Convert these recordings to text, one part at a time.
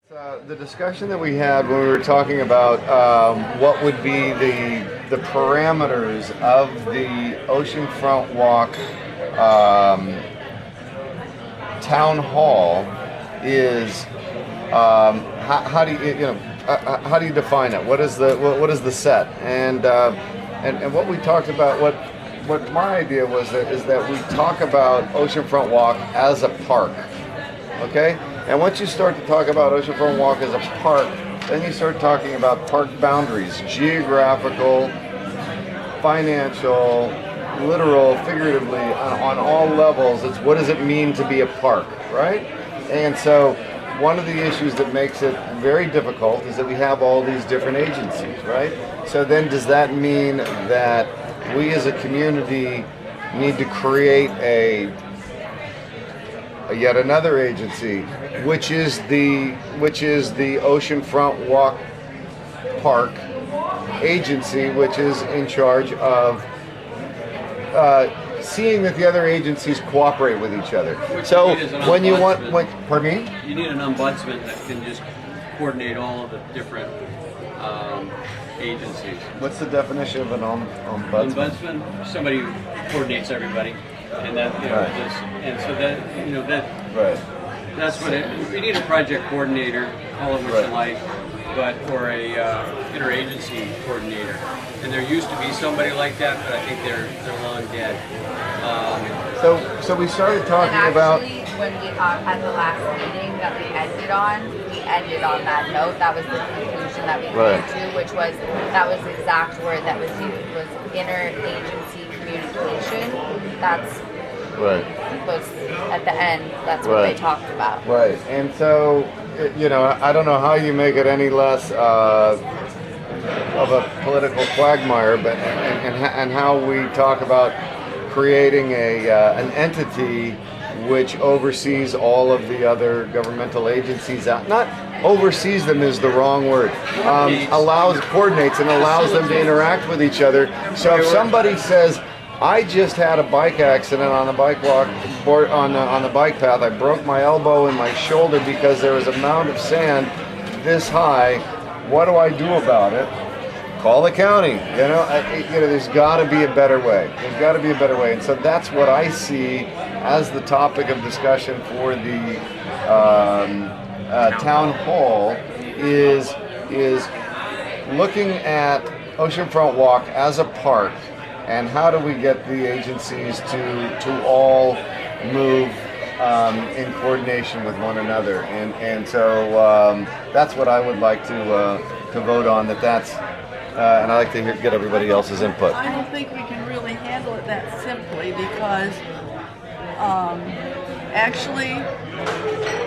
The discussion that we had when we were talking about what would be the parameters of the oceanfront walk town hall is how do how do you define it? What is the set? And what we talked about, what my idea was is that we talk about oceanfront walk as a park. Okay? And once you start to talk about oceanfront walk as a park, then you start talking about park boundaries, geographical, financial, literal, figuratively, on all levels. It's what does it mean to be a park, right? And so one of the issues that makes it very difficult is that we have all these different agencies, right? So then does that mean that we as a community need to create yet another agency, which is the Oceanfront Walk Park agency, which is in charge of seeing that the other agencies cooperate with each other. So when you pardon me? You need an ombudsman that can just coordinate all of the different agencies. What's the definition of an ombudsman? Ombudsman, somebody who coordinates everybody. And that, right. And so that, right. That's what we need a project coordinator, all of which right. I like, or a interagency coordinator. And there used to be somebody like that, but I think they're long dead. So we started talking about. When we had the last meeting that we ended on that note. That was the conclusion that we came to, which was that was the exact word that was used, was interagency communication. That's right. Was at the end. That's what they talked about. Right, and so I don't know how you make it any less of a political quagmire, but and how we talk about creating an entity which oversees all of the other governmental agencies out. Not oversees them is the wrong word. Coordinates and allows them to interact with each other. So if somebody says, I just had a bike accident on the bike walk on the bike path. I broke my elbow and my shoulder because there was a mound of sand this high. What do I do about it? Call the county. There's got to be a better way. There's got to be a better way, and so that's what I see as the topic of discussion for the town hall is looking at Oceanfront Walk as a park. And how do we get the agencies to all move in coordination with one another? And so that's what I would like to vote on. That's and I'd like to get everybody else's input. I don't think we can really handle it that simply because actually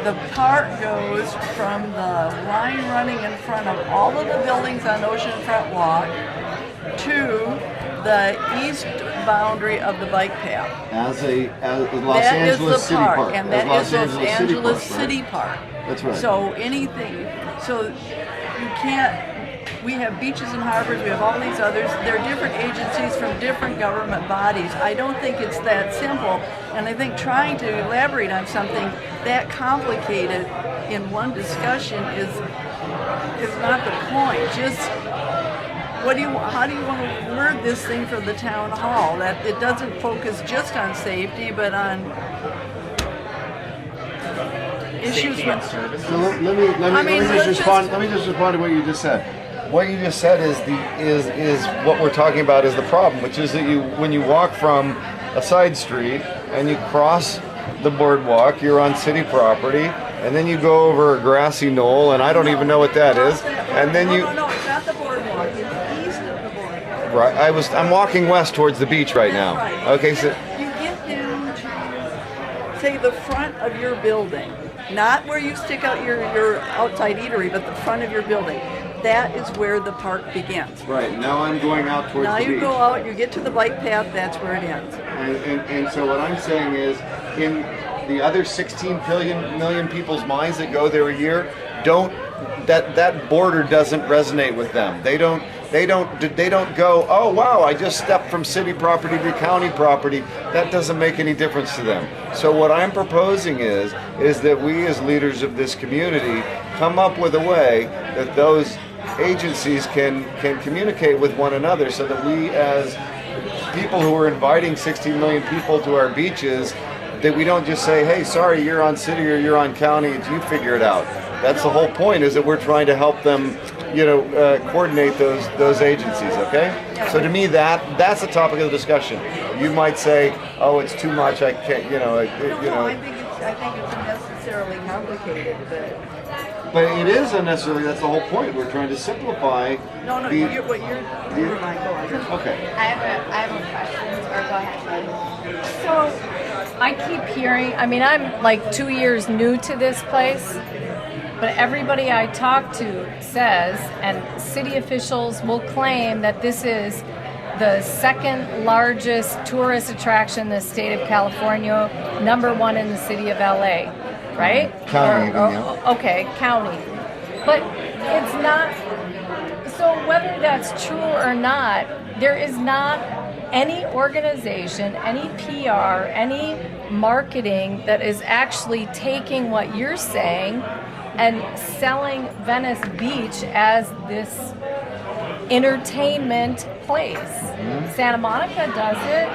the park goes from the line running in front of all of the buildings on Oceanfront Walk to the east boundary of the bike path. As Los Angeles City Park. And that is Los Angeles City Park. That's right. So you can't, we have beaches and harbors, we have all these others. They're different agencies from different government bodies. I don't think it's that simple. And I think trying to elaborate on something that complicated in one discussion is not the point. Just how do you want to word this thing for the town hall that it doesn't focus just on safety, but on issues with service? So let me just respond to what you just said. What you just said is what we're talking about is the problem, which is that when you walk from a side street and you cross the boardwalk, you're on city property, and then you go over a grassy knoll, and I don't even know what that is, and then you. No, it's not the boardwalk. It's east of the boardwalk. Right. I'm walking west towards the beach right now. Right. Okay, so you get down to, say, the front of your building, not where you stick out your outside eatery, but the front of your building. That is where the park begins. Right. Now I'm going out towards the beach. Now you go out, you get to the bike path. That's where it ends. And so what I'm saying is, in the other 16 million people's minds that go there a year, that border doesn't resonate with them. They don't They don't go, oh wow, I just stepped from city property to county property. That doesn't make any difference to them. So what I'm proposing is that we as leaders of this community come up with a way that those agencies can communicate with one another, so that we as people who are inviting 16 million people to our beaches, that we don't just say, hey, sorry, you're on city or you're on county, you figure it out. That's the whole point, is that we're trying to help them, coordinate those agencies, okay? So to me, that's the topic of the discussion. You might say, oh, it's too much, I can't, I think it's unnecessarily complicated, But it is unnecessarily, that's the whole point. We're trying to simplify. No, never mind, go on. Okay. I have a question, or go ahead. So I keep hearing, I'm like 2 years new to this place, but everybody I talk to says, and city officials will claim, that this is the second largest tourist attraction in the state of California, number one in the city of LA, right? County, yeah. Okay, county. But it's not, so whether that's true or not, there is not any organization, any PR, any marketing that is actually taking what you're saying and selling Venice Beach as this entertainment place. Santa Monica does it.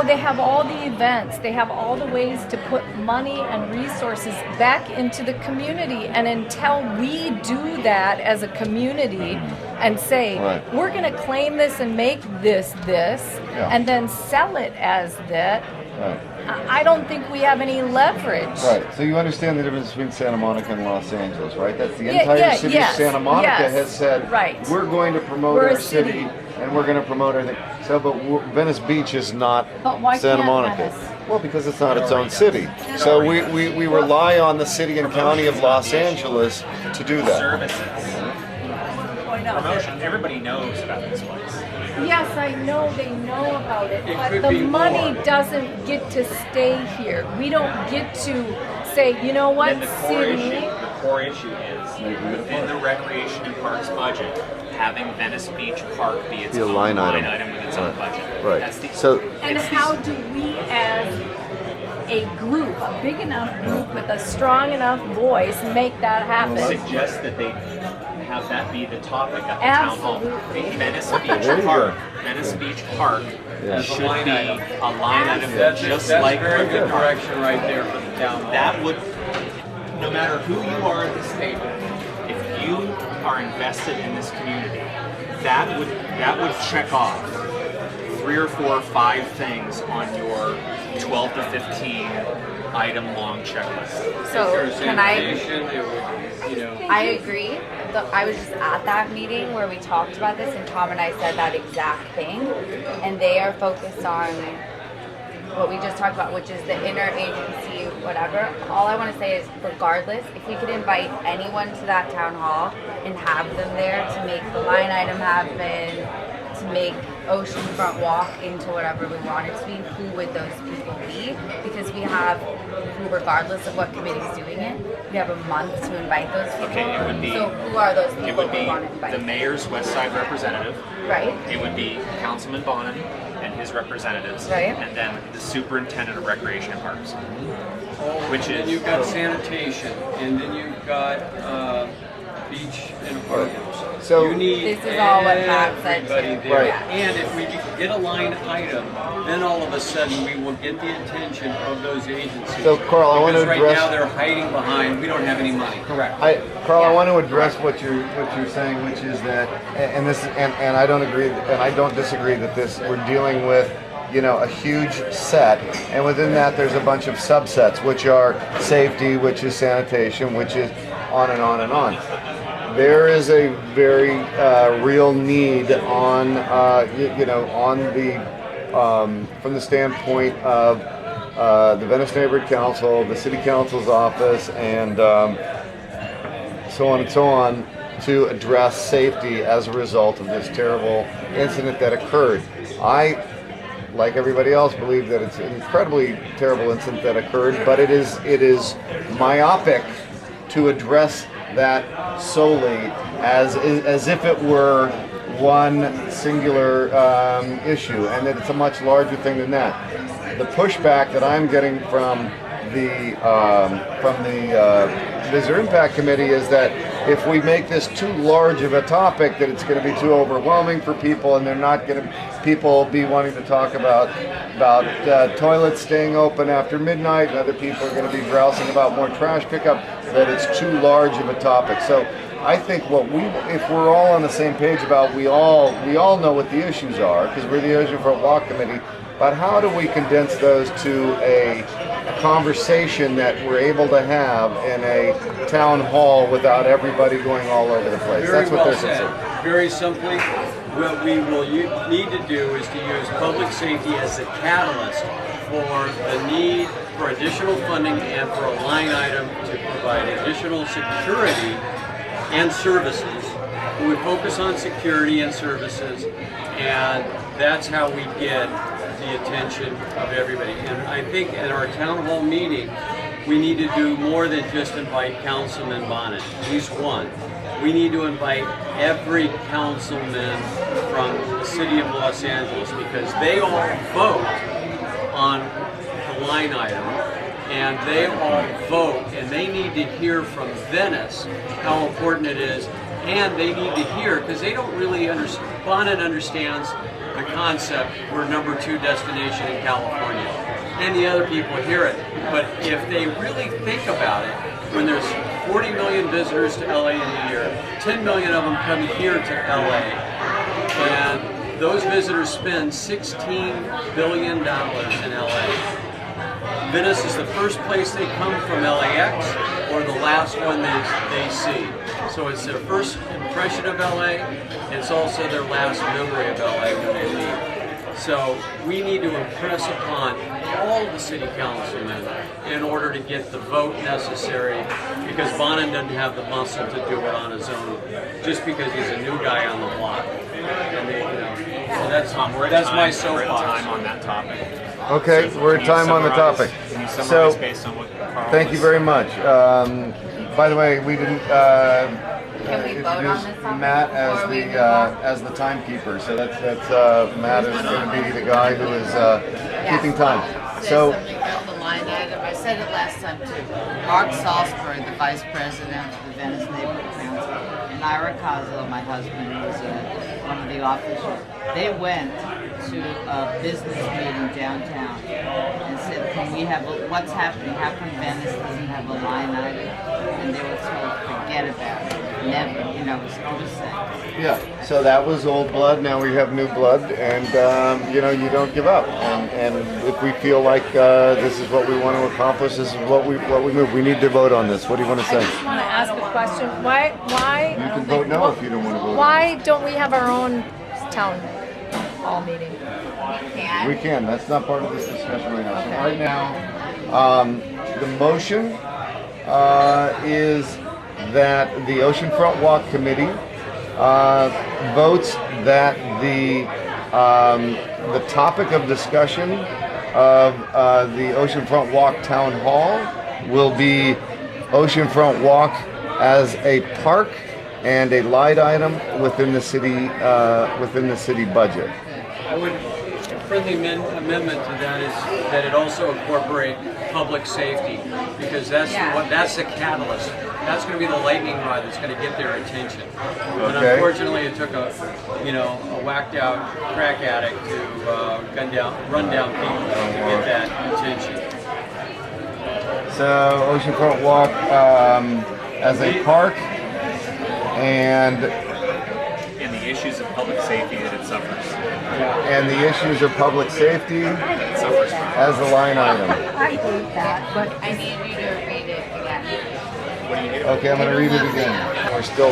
They have all the events. They have all the ways to put money and resources back into the community. And until we do that as a community and say, right, we're going to claim this and make this, yeah, and then sell it as that, right, I don't think we have any leverage. right. So you understand the difference between Santa Monica and Los Angeles, right? That's the Yeah, entire yeah, city yes, of Santa Monica yes, has said, right, we're going to promote we're our a city, city, and we're going to promote everything. So, but Venice Beach is not But why Santa can't Monica. Venice? Well, because it's not its own city. So we rely on the city and county of Los Angeles to do that. Services. Promotion. Everybody knows about this place. Yes, I know they know about it, It but could the be money more. doesn't get to stay here. We don't get to say, you know what, And the city. core issue is within the recreation and parks budget, having Venice Beach Park be its Be a own line line item. item with its own budget. Right. That's the, So And it's the- how do we, as a group, a big enough group with a strong enough voice, make that happen? suggest that they have that be the topic at the town hall. Absolutely. Venice There you Beach go. Park. Venice Beach Park Yeah. should As a line be item. a line item That's just that's like very Griffin good Park. direction right there for the town hall. That would, no matter who you are at this table, if you are invested in this community, that would check off 3 or 4 or 5 things on your 12 to 15 item long checklist. So There's can I? sanitation, it would, I agree. I was just at that meeting where we talked about this, and Tom and I said that exact thing. And they are focused on what we just talked about, which is the interagency, whatever. All I want to say is, regardless, if we could invite anyone to that town hall and have them there to make the line item happen, to make Oceanfront walk into whatever we want it to be, who would those people be? Because we have, regardless of what committee's doing it, we have a month to invite those people. Okay, it would be- So who are those people It would we be want to invite? the mayor's West Side representative. Right? It would be Councilman Bonin and his representatives. Right. And then the superintendent of recreation and parks. Which then is you've got sanitation, and then you've got beach and apartments. So- you need This is all what Matt said everybody too. there. Right. And if we get a line item, then all of a sudden we will get the attention of those agencies. So, Carl, I want to Because right address- now they're hiding behind, we don't have any money. Correct. Carl, I want to address what you're saying, which is that, and I don't agree, and I don't disagree that we're dealing with, a huge set, and within that there's a bunch of subsets, which are safety, which is sanitation, which is on and on and on. There is a very real need on, on the from the standpoint of the Venice Neighborhood Council, the City Council's office, and so on and so on, to address safety as a result of this terrible incident that occurred. I, like everybody else, believe that it's an incredibly terrible incident that occurred, but it is myopic to address that solely as if it were one singular issue, and that it's a much larger thing than that. The pushback that I'm getting from the Visitor Impact Committee is that if we make this too large of a topic, that it's going to be too overwhelming for people, and they're not going to people be wanting to talk about toilets staying open after midnight, and other people are going to be grousing about more trash pickup. That it's too large of a topic. So I think if we're all on the same page about we all know what the issues are, because we're the Ocean Front Walk Committee. But how do we condense those to a conversation that we're able to have in a town hall without everybody going all over the place? Very That's what well they're said. concerned. Very simply, what we will need to do is to use public safety as the catalyst for the need for additional funding and for a line item to provide additional security and services. We focus on security and services, and that's how we get the attention of everybody. And I think at our town hall meeting, we need to do more than just invite Councilman Bonnet. He's one. We need to invite every councilman from the city of Los Angeles, because they all vote on the line item, and they all vote, and they need to hear from Venice how important it is, and they need to hear, because they don't really understand. Bonnet understands the concept, we're number 2 destination in California, and the other people hear it. But if they really think about it, when there's 40 million visitors to LA in a year, 10 million of them come here to LA, and those visitors spend $16 billion in LA. Venice is the first place they come from LAX, or the last one they see. So it's their first impression of LA, it's also their last memory of LA when they leave. So we need to impress upon all the city councilmen in order to get the vote necessary, because Bonin doesn't have the muscle to do it on his own, just because he's a new guy on the block. And they, so that's my We're at time soapbox. on that topic. Okay, So we're can at you time on the summarize- topic. Can you summarize So, based on what Carl thank you was- very much. By the way, we didn't Can we vote on introduce this topic Matt before we move on? as the timekeeper. So that's Matt is going to be the guy who is keeping time. Say So something about the line item. I said it last time too. Mark Salzberg, the vice president of the Venice Neighborhood Council, and Ira Coslow, my husband, who was one of the officers, they went to a business meeting downtown and said, "Can we have what's happening? How come Venice doesn't have a line item?" And they were told, "Forget about it. Never." It was saying. yeah, so that was old blood. Now we have new blood, and you don't give up. And if we feel like this is what we want to accomplish, this is what we move. We need to vote on this. What do you want to I say? just want to ask a question. Why? You can vote no if you don't want to vote. Why don't we have our own town hall meeting? We can. That's not part of this discussion right now. So Okay. right now, the motion is that the Oceanfront Walk Committee votes that the topic of discussion of the Oceanfront Walk Town Hall will be Oceanfront Walk as a park and a light item within the city budget. I would, a friendly amendment to that is that it also incorporate public safety, because that's the catalyst. That's going to be the lightning rod that's going to get their attention. But Okay. unfortunately, it took a whacked out crack addict to run down people to get that attention. So Oceanfront Walk as a park and the issues of public safety that it suffers. the issues of public safety It suffers from. as a line item. I hate that, but I need you to read it again. What do you do? Okay, I'm going to read it again. We're still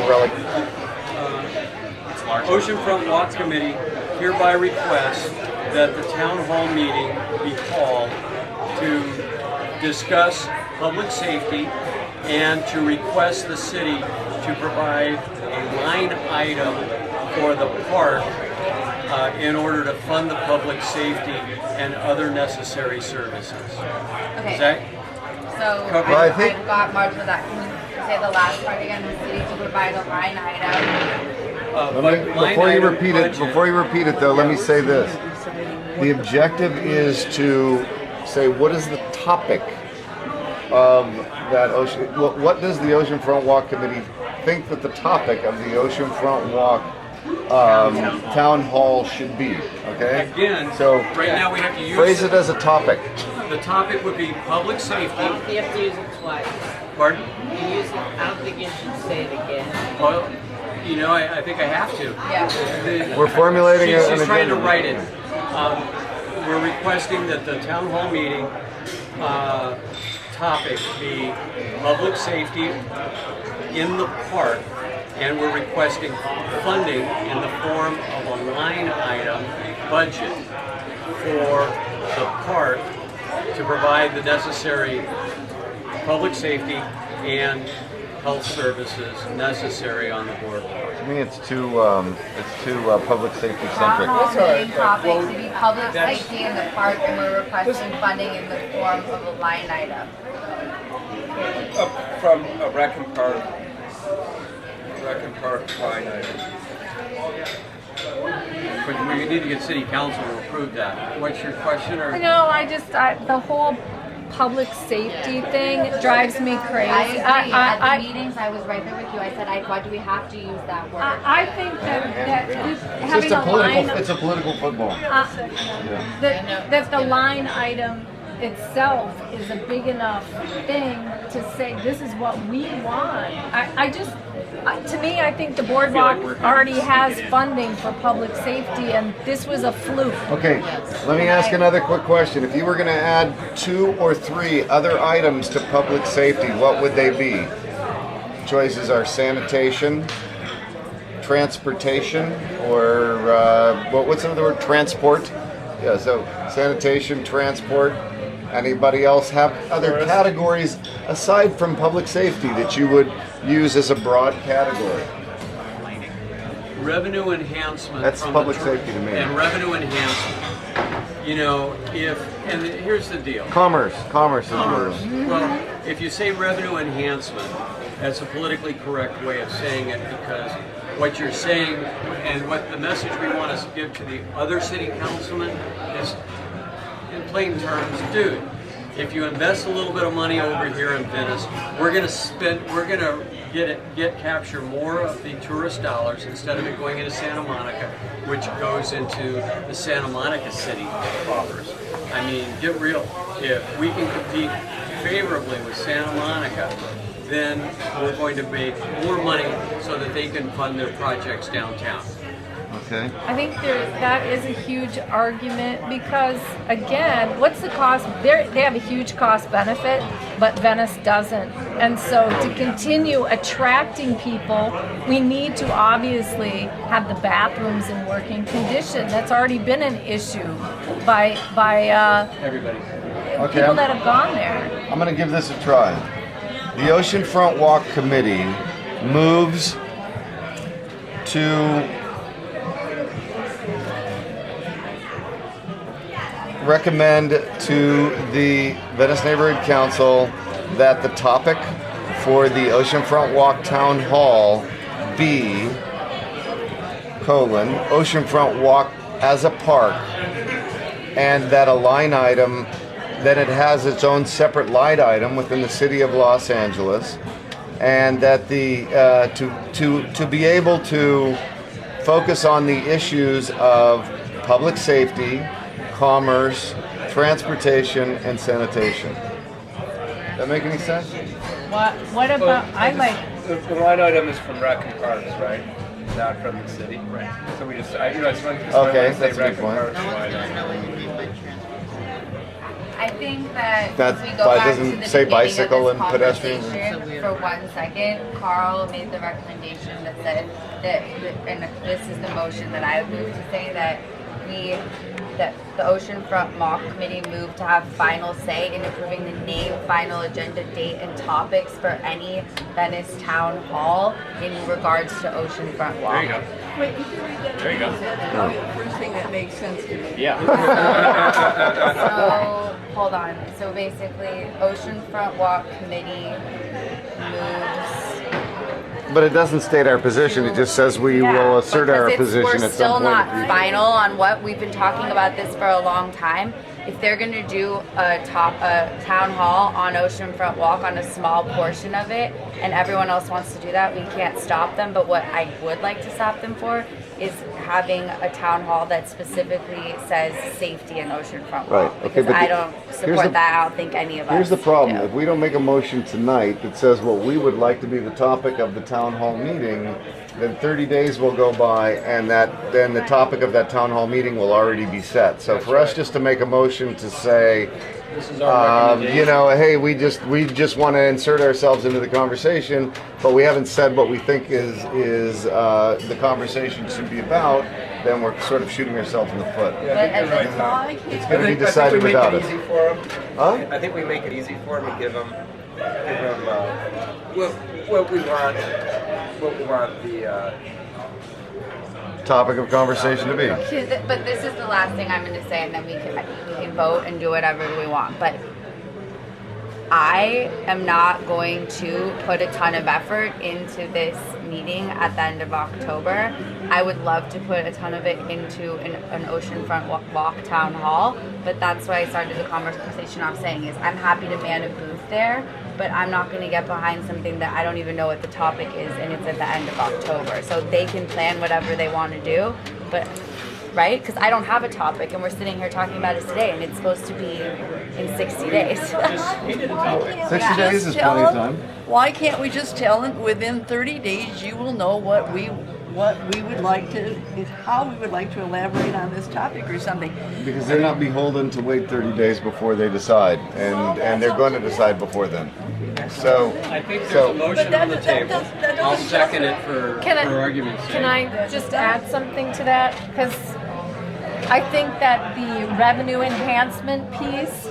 It's large. Oceanfront Walk Committee hereby requests that the town hall meeting be called to discuss public safety and to request the city to provide a line item for the park in order to fund the public safety and other necessary services. Okay. Is that So Cover- Well, I I think- got much of that. Can you say the last part again? The city to provide a line item Before you repeat it though, let me say this. The objective is to say what is the topic of that ocean. What does the Oceanfront Walk Committee think that the topic of the Oceanfront Walk Town Hall should be? Okay. Again, so right now we have to use phrase it as a topic. The topic would be public safety. You have to use it twice. Pardon? You use it, I don't think you should say it again. Well, you know, I think I have to. Yeah. We're formulating She's an trying to agenda. write it. We're requesting that the town hall meeting topic be public safety in the park, and we're requesting funding in the form of a line item budget for the park to provide the necessary public safety and health services necessary on the boardwalk. To me, it's too public safety Town centric. hall meeting topic to be public safety in the park, and we're requesting funding in the form of a line item. From a rec and park line item. But we need to get city council to approve that. What's your question? Or No, the whole public safety thing drives me crazy. I agree. At the meetings, I was right there with you. I said, why do we have to use that word? I think that It's having just a line, it's a political football. that the line item itself is a big enough thing to say this is what we want. To me, I think the boardwalk already has funding for public safety, and this was a fluke. Okay, let me ask another quick question. If you were going to add 2 or 3 other items to public safety, what would they be? Choices are sanitation, transportation, or what's the other word? Transport. Yeah, so sanitation, transport. Anybody else have other categories aside from public safety that you would use as a broad category? revenue enhancement. That's from public the safety to me. And revenue enhancement. You know, here's the deal. Commerce is Well, if you say revenue enhancement, that's a politically correct way of saying it, because what you're saying and what the message we want to give to the other city councilmen is, in plain terms, dude, if you invest a little bit of money over here in Venice, we're going to capture more of the tourist dollars instead of it going into Santa Monica, which goes into the Santa Monica city coffers. I mean, get real. If we can compete favorably with Santa Monica, then we're going to make more money so that they can fund their projects downtown. Okay. I think that is a huge argument because, again, what's the cost? They have a huge cost benefit, but Venice doesn't. And so to continue attracting people, we need to obviously have the bathrooms in working condition. That's already been an issue by Everybody. people that have gone there. I'm going to give this a try. The Oceanfront Walk Committee moves to recommend to the Venice Neighborhood Council that the topic for the Oceanfront Walk Town Hall be Oceanfront Walk as a park, and that a line item, that it has its own separate line item within the city of Los Angeles, and that the to be able to focus on the issues of public safety, commerce, transportation, and sanitation. Does that make any sense? What about, I like, The line item is from Rec and Parks, right? Not from the city. Right. So we just, I just want to Okay, say that's a Rec good and point. Parks No one's line gonna item. know what you mean by transportation. I think that That if we go by- back doesn't to the say beginning bicycle of this and pedestrian? conversation for 1 second, Carl made the recommendation that said that, and this is the motion that I would move to say that that the Oceanfront Walk Committee moved to have final say in approving the name, final agenda date, and topics for any Venice Town Hall in regards to Oceanfront Walk. There you go. Wait, you can read that. There you go. That's the first thing that makes sense to me. Yeah. So, hold on. So basically, Oceanfront Walk Committee moves But it doesn't state our position. It just says we will assert our position we're at still some point. not final on what we've been talking about this for a long time. If they're going to do a town hall on Oceanfront Walk on a small portion of it, and everyone else wants to do that, we can't stop them. But what I would like to stop them for is having a town hall that specifically says safety in Oceanfront Walk. Right. Okay, Because but I don't support that. I don't think any of us. Here's the problem. do. If we don't make a motion tonight that says what we would like to be the topic of the town hall meeting, then 30 days will go by, and then the topic of that town hall meeting will already be set. So for us just to make a motion to say, This is our recommendation. hey, we just want to insert ourselves into the conversation, but we haven't said what we think is the conversation should be about, then we're sort of shooting ourselves in the foot. Yeah, I think you're right. Why It's can't going to be I think decided we make without it us. easy for them. Huh? I think we make it easy for them and give them what we want the Topic of conversation to be. But this is the last thing I'm going to say, and then we can vote and do whatever we want. But I am not going to put a ton of effort into this meeting at the end of October. I would love to put a ton of it into an Oceanfront Walk town hall, but that's why I started the conversation off saying is I'm happy to man a booth there, but I'm not going to get behind something that I don't even know what the topic is, and it's at the end of October. So they can plan whatever they want to do, but right? Because I don't have a topic, and we're sitting here talking about it today, and it's supposed to be in 60 days. 60 days is plenty of time. Why can't we just tell them within 30 days you will know what we would like to, how we would like to elaborate on this topic or something? Because they're not beholden to wait 30 days before they decide, and they're going to decide before then. So, I think there's so a motion on the table. that I'll doesn't second it for argument's sake. Can I just add something to that? Because I think that the revenue enhancement piece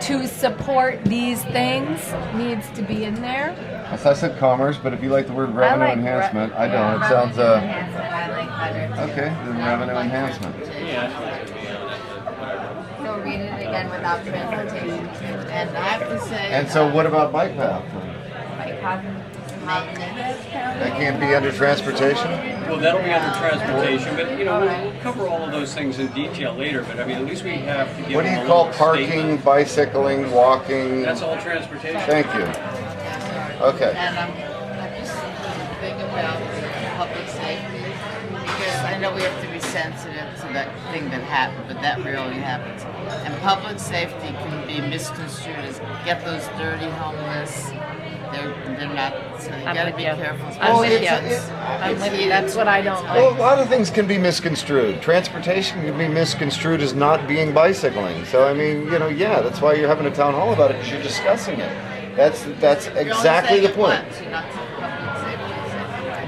to support these things needs to be in there. I said commerce, but if you like the word revenue like enhancement, I don't. It Revenue sounds enhancement, I like better. okay. Then revenue enhancement. So read it again without transportation. And I have to say, And so, what about bike path? Like have maintenance. That can't be under transportation. Well, that'll be under transportation, but we'll cover all of those things in detail later. But I mean, at least we have to give What do them you a call little parking, statement. bicycling, walking? That's all transportation. Thank you. Okay. And I'm just thinking about public safety, because I know we have to be sensitive to that thing that happened, but that really happens. And public safety can be misconstrued as get those dirty homeless. They're not, so you I'm gotta with be you. careful. I'm Well, with it's- you. I'm with you. That's what I don't Well, like. a lot of things can be misconstrued. Transportation can be misconstrued as not being bicycling. So I mean, yeah, that's why you're having a town hall about it, because you're discussing it. That's exactly the point.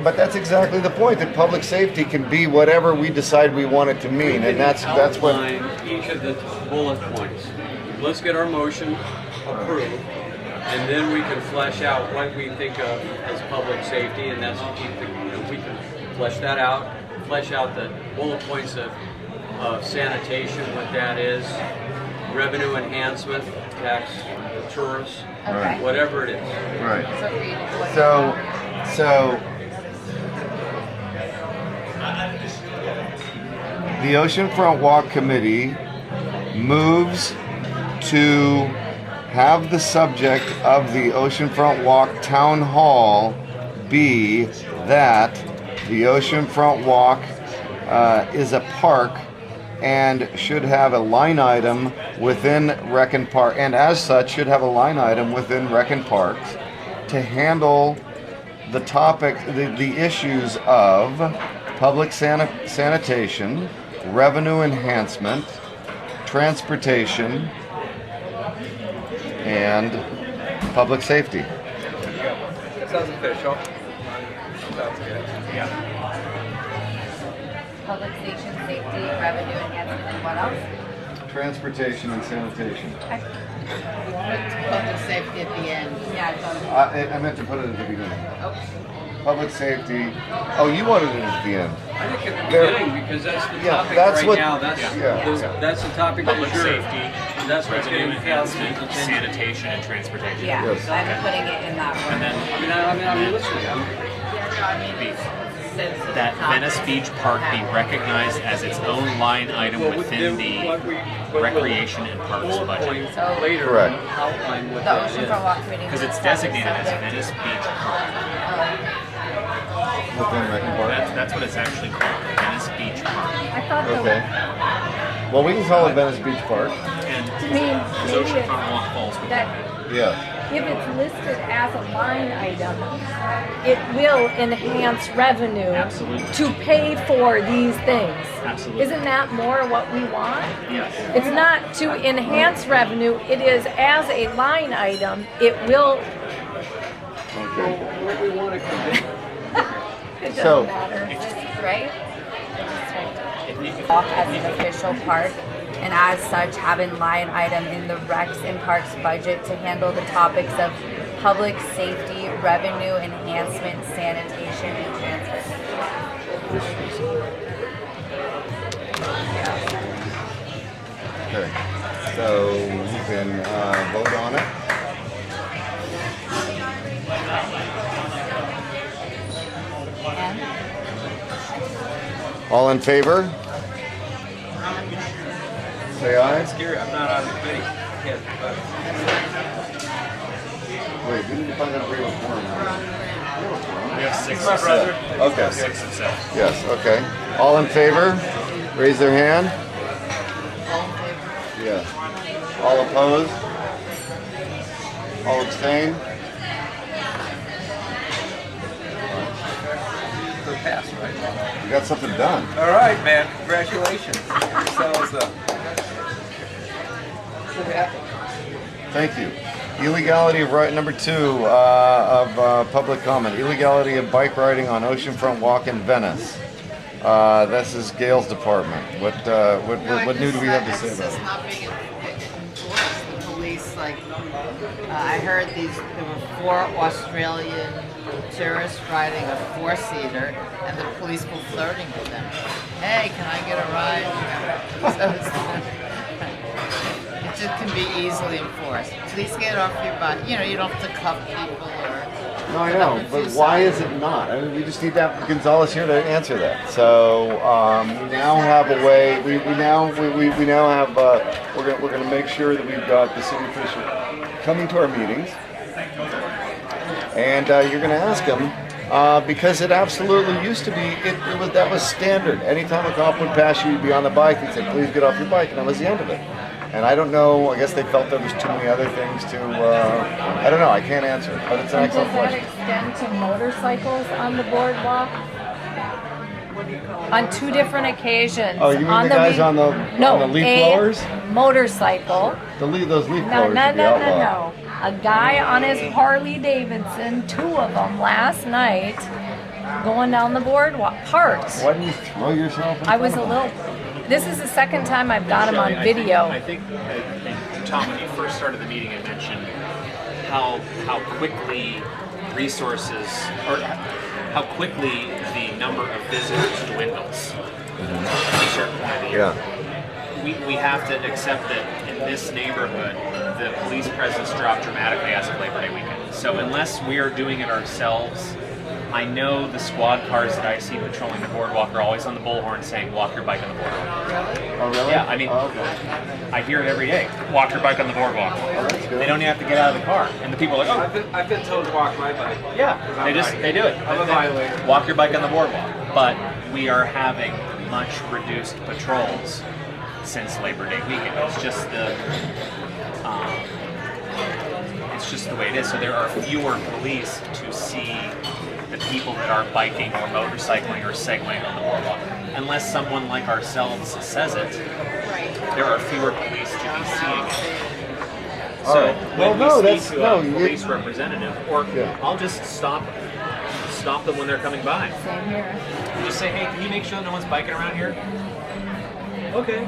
But that's exactly the point. That public safety can be whatever we decide we want it to mean, and that's what. Outline each of the bullet points. Let's get our motion approved, and then we can flesh out what we think of as public safety, and that's we can flesh that out, flesh out the bullet points of sanitation, what that is, revenue enhancement, tax, tourists, Okay. whatever it is. Right. So read what So the Oceanfront Walk Committee moves to have the subject of the Oceanfront Walk Town Hall be that the Oceanfront Walk is a park and should have a line item within Rec and Park, and as such should have a line item within Rec and Parks to handle the topic, the issues of public sanitation, revenue enhancement, transportation, and public safety. That sounds official. Sounds good. public station safety, revenue enhancement, and what else? Transportation and sanitation. Public safety at the end. Yeah, I meant to put it at the beginning. Oh, Public safety. Oh, you wanted it at the end. I think at the There- beginning, because that's the Yeah, topic that's right what- now. That's yeah. that's the topic Public du jour. safety, And that's what's revenue getting council's enhancement, attention. sanitation, and transportation. yeah. Yes. I'm putting it in that And order. then I mean, I'm listening. that Venice Beach Park be recognized as its own line item within the recreation and parks budget. So Later, Correct. outline what the that Oceanfront is. Walk Committee. Because it's needs to have a designated as separate- Venice Beach Park. Within Recon Park? That's what it's actually called, Venice Beach Park. I thought the Okay. Well, we can call it Venice Beach Park. And to me, because maybe Oceanfront Walk falls with that Yes. if it's listed as a line item, it will enhance revenue Absolutely. to pay for these things. Absolutely. Isn't that more what we want? Yes. It's not to enhance revenue, it is as a line item, it will, Okay. What we want to convey. it So- doesn't matter. Right? If you- Walk as an official park, and as such have a line item in the Recs and Parks budget to handle the topics of public safety, revenue enhancement, sanitation, and transit. Okay. So you can vote on it. And All in favor? Say aye. Scary. I'm not on the committee. Yeah, but Wait, we need to find out if we have a quorum. We have 6 my brother. Okay. 6 and 7. Yes, okay. All in favor? Raise their hand. Yes. All opposed? All abstain? so pass, right? You got something done. All right, man. Congratulations. Yourselves up. What happened? Thank you. Illegality of right number 2 of public comment. Illegality of bike riding on Oceanfront Walk in Venice. This is Gail's department. What new do we have to say about It's it? not being enforced. The police, like, I heard there were 4 Australian tourists riding a 4-seater, and the police were flirting with them. Hey, can I get a ride? So it just can be easily enforced. Please get off your bike. You know, you don't have to cuff people or. No, I know, but why is it not? I mean, we just need to have Gonzalez here to answer that. So we now have a way. We now have. We're gonna make sure that we've got the city official coming to our meetings, and you're gonna ask him because it absolutely used to be. That was standard. Anytime a cop would pass you, you'd be on the bike and say, "Please get off your bike," and that was the end of it. And I don't know, I guess they felt there was too many other things to, I don't know, I can't answer, but it's an And does excellent that question. extend to motorcycles on the boardwalk? On 2 different occasions. Oh, you mean the guys on the leaf blowers? Motorcycle. Those leaf No, blowers no, should be no, no, outlawed. no. A guy on his Harley Davidson, 2 of them last night, going down the boardwalk, parked. Why didn't you throw yourself in I was a front of little. This is the second time I've got him on I video. think Tom, when you first started the meeting, you mentioned how quickly resources, or how quickly the number of visitors dwindles at a certain point of the year. Yeah. We have to accept that in this neighborhood, the police presence dropped dramatically as of Labor Day weekend. So unless we are doing it ourselves, I know the squad cars that I see patrolling the boardwalk are always on the bullhorn saying, "Walk your bike on the boardwalk." Oh, really? Yeah, I mean, Oh, okay. I hear it every day. Walk your bike on the boardwalk. Oh, that's good. They don't even have to get out of the car, and the people are like, "Oh, I've been told to walk my bike. yeah." I'm They do it. I'm a violator. Walk your bike on the boardwalk. But we are having much reduced patrols since Labor Day weekend. It's just the way it is. So there are fewer police to see the people that are biking or motorcycling or segwaying on the boardwalk. Unless someone like ourselves says it, there are fewer police to be seeing it. All So right. when Well, we no, speak that's- to no, a you- police representative, or Yeah. I'll just stop them when they're coming by. Same here. And just say, "Hey, can you make sure no one's biking around here?" Okay.